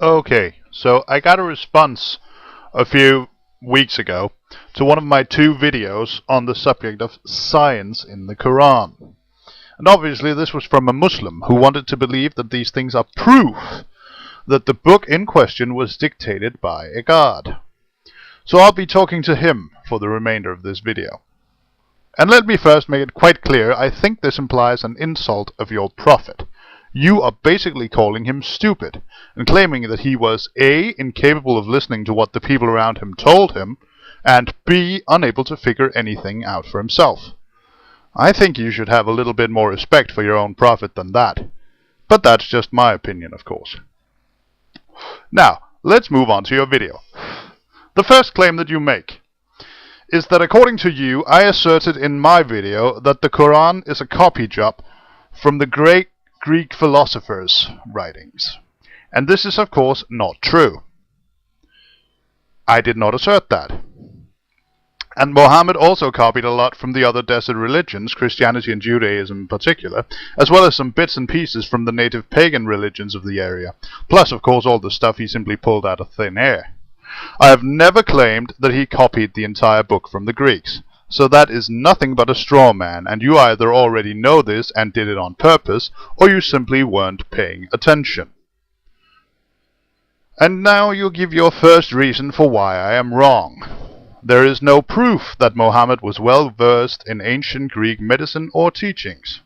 Okay, so I got a response a few weeks ago to one of my two videos on the subject of science in the Qur'an. And obviously this was from a Muslim who wanted to believe that these things are proof that the book in question was dictated by a god. So I'll be talking to him for the remainder of this video. And let me first make it quite clear, I think this implies an insult of your prophet. You are basically calling him stupid, and claiming that he was A, incapable of listening to what the people around him told him, and B, unable to figure anything out for himself. I think you should have a little bit more respect for your own prophet than that. But that's just my opinion, of course. Now, let's move on to your video. The first claim that you make is that according to you, I asserted in my video that the Quran is a copy job from the great Greek philosophers' writings. And this is of course not true. I did not assert that. And Mohammed also copied a lot from the other desert religions, Christianity and Judaism in particular, as well as some bits and pieces from the native pagan religions of the area, plus of course all the stuff he simply pulled out of thin air. I have never claimed that he copied the entire book from the Greeks. So that is nothing but a straw man, and you either already know this and did it on purpose, or you simply weren't paying attention. And now you'll give your first reason for why I am wrong. There is no proof that Mohammed was well versed in ancient Greek medicine or teachings.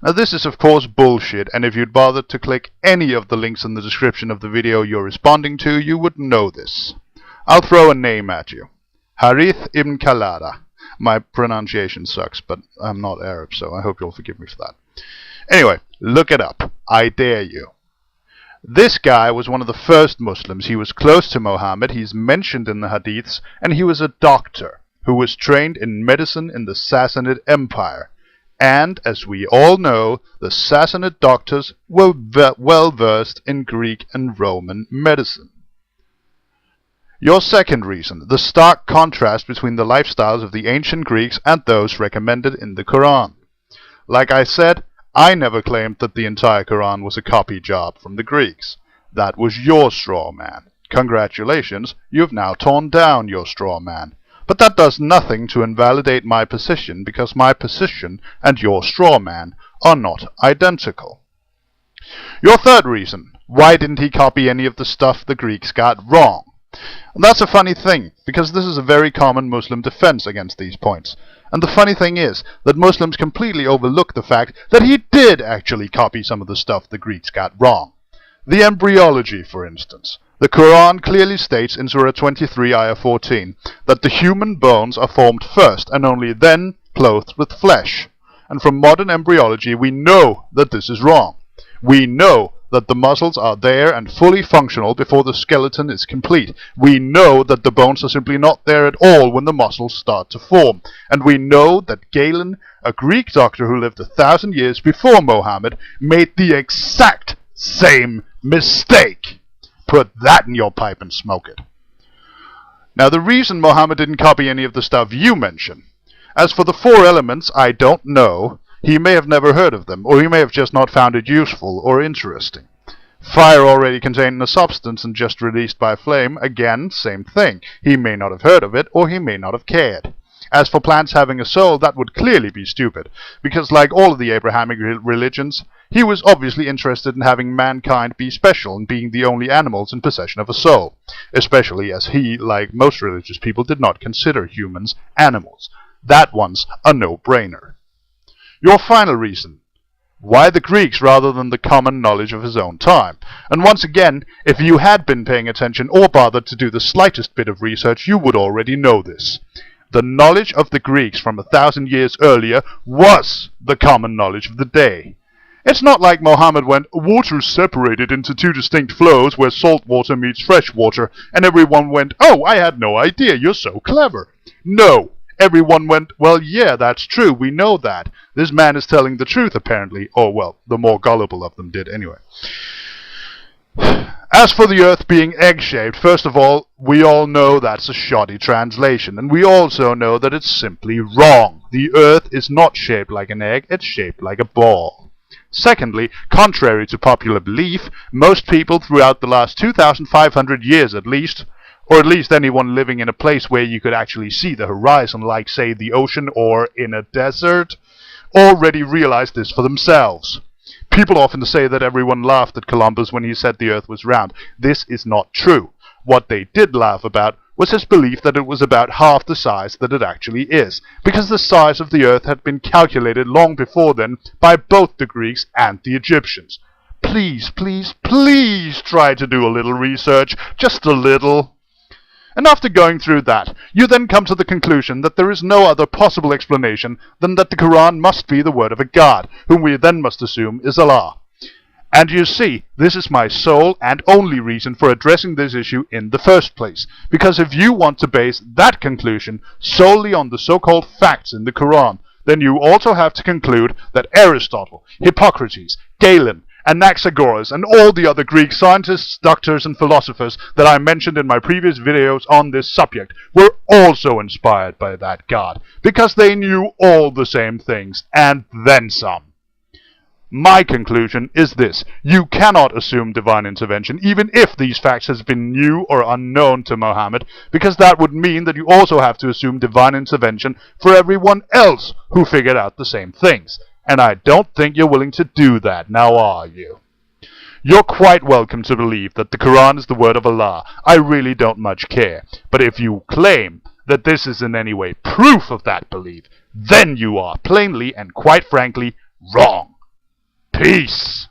Now this is of course bullshit, and if you'd bothered to click any of the links in the description of the video you're responding to, you would know this. I'll throw a name at you. Harith ibn Kalada. My pronunciation sucks, but I'm not Arab, so I hope you'll forgive me for that. Anyway, look it up. I dare you. This guy was one of the first Muslims. He was close to Muhammad, he's mentioned in the hadiths, and he was a doctor who was trained in medicine in the Sassanid Empire. And, as we all know, the Sassanid doctors were well versed in Greek and Roman medicine. Your second reason, the stark contrast between the lifestyles of the ancient Greeks and those recommended in the Quran. Like I said, I never claimed that the entire Quran was a copy job from the Greeks. That was your straw man. Congratulations, you've now torn down your straw man. But that does nothing to invalidate my position, because my position and your straw man are not identical. Your third reason, why didn't he copy any of the stuff the Greeks got wrong? And that's a funny thing, because this is a very common Muslim defense against these points. And the funny thing is that Muslims completely overlook the fact that he did actually copy some of the stuff the Greeks got wrong. The embryology, for instance. The Quran clearly states in Surah 23, Ayah 14, that the human bones are formed first and only then clothed with flesh. And from modern embryology we know that this is wrong. We know that the muscles are there and fully functional before the skeleton is complete. We know that the bones are simply not there at all when the muscles start to form. And we know that Galen, a Greek doctor who lived 1,000 years before Mohammed, made the exact same mistake. Put that in your pipe and smoke it. Now the reason Mohammed didn't copy any of the stuff you mention. As for the 4 elements, I don't know. He may have never heard of them, or he may have just not found it useful or interesting. Fire already contained a substance and just released by flame, again, same thing. He may not have heard of it, or he may not have cared. As for plants having a soul, that would clearly be stupid, because like all of the Abrahamic religions, he was obviously interested in having mankind be special and being the only animals in possession of a soul, especially as he, like most religious people, did not consider humans animals. That one's a no-brainer. Your final reason, why the Greeks rather than the common knowledge of his own time? And once again, if you had been paying attention or bothered to do the slightest bit of research, you would already know this. The knowledge of the Greeks from 1,000 years earlier was the common knowledge of the day. It's not like Mohammed went, water's separated into 2 distinct flows where salt water meets fresh water, and everyone went, oh, I had no idea, you're so clever. No. Everyone went, well, yeah, that's true, we know that. This man is telling the truth, apparently. Or, well, the more gullible of them did, anyway. As for the Earth being egg-shaped, first of all, we all know that's a shoddy translation, and we also know that it's simply wrong. The Earth is not shaped like an egg, it's shaped like a ball. Secondly, contrary to popular belief, most people throughout the last 2,500 years at least, or at least anyone living in a place where you could actually see the horizon, like, say, the ocean or in a desert, already realized this for themselves. People often say that everyone laughed at Columbus when he said the earth was round. This is not true. What they did laugh about was his belief that it was about half the size that it actually is, because the size of the earth had been calculated long before then by both the Greeks and the Egyptians. Please, please, please try to do a little research, just a little. And after going through that, you then come to the conclusion that there is no other possible explanation than that the Qur'an must be the word of a God, whom we then must assume is Allah. And you see, this is my sole and only reason for addressing this issue in the first place. Because if you want to base that conclusion solely on the so-called facts in the Qur'an, then you also have to conclude that Aristotle, Hippocrates, Galen, Anaxagoras, and all the other Greek scientists, doctors, and philosophers that I mentioned in my previous videos on this subject were also inspired by that God, because they knew all the same things, and then some. My conclusion is this: you cannot assume divine intervention even if these facts has been new or unknown to Muhammad, because that would mean that you also have to assume divine intervention for everyone else who figured out the same things. And I don't think you're willing to do that, now are you? You're quite welcome to believe that the Quran is the word of Allah. I really don't much care. But if you claim that this is in any way proof of that belief, then you are plainly and quite frankly wrong. Peace.